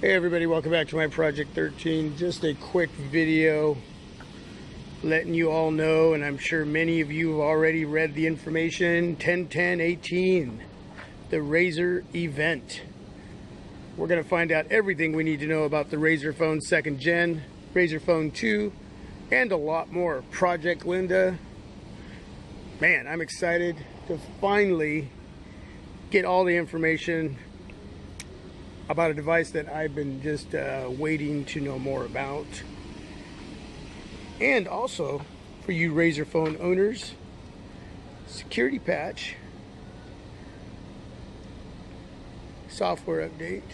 Hey everybody, welcome back to my Project 13. Just a quick video letting you all know, and I'm sure many of you have already read the information, 10-10-18, the Razer event. We're going to find out everything we need to know about the Razer Phone 2nd Gen, Razer Phone 2, and a lot more. Project Linda. Man, I'm excited to finally get all the information about a device that I've been just waiting to know more about. And also, for you Razer phone owners, security patch, software update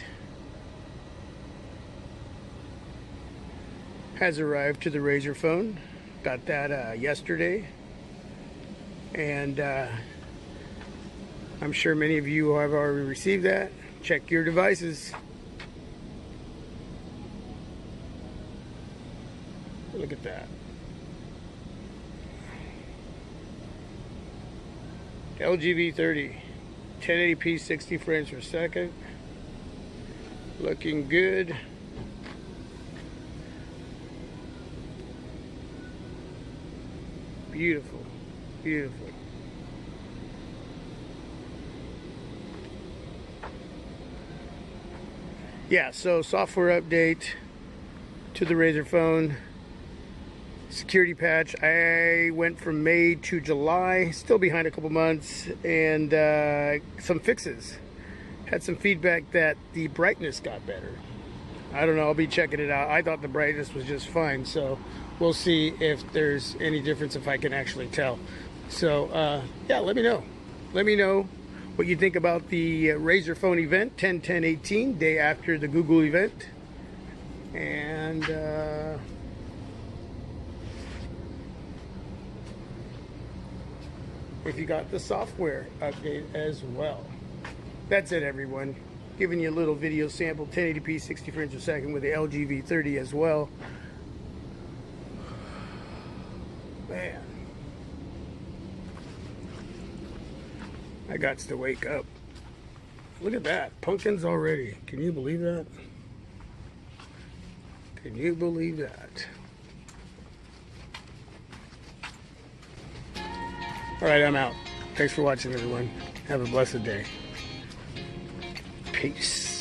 has arrived to the Razer phone. Got that yesterday. And I'm sure many of you have already received that. Check your devices. Look at that. LG V30, 1080p, 60 frames per second. Looking good. Beautiful, beautiful. Yeah, so software update to the Razer phone, security patch. I went from May to July, still behind a couple months, and some fixes. Had some feedback that the brightness got better. I don't know, I'll be checking it out. I thought the brightness was just fine, so we'll see if there's any difference, if I can actually tell. So yeah, let me know. Let me know what you think about the Razer phone event, 10-10-18, day after the Google event. And if you got the software update as well. That's it, everyone. Giving you a little video sample, 1080p, 60 frames per second with the LG V30 as well. Man, I got to wake up. Look at that, pumpkins already. Can you believe that? Can you believe that? All right, I'm out. Thanks for watching, everyone. Have a blessed day. Peace.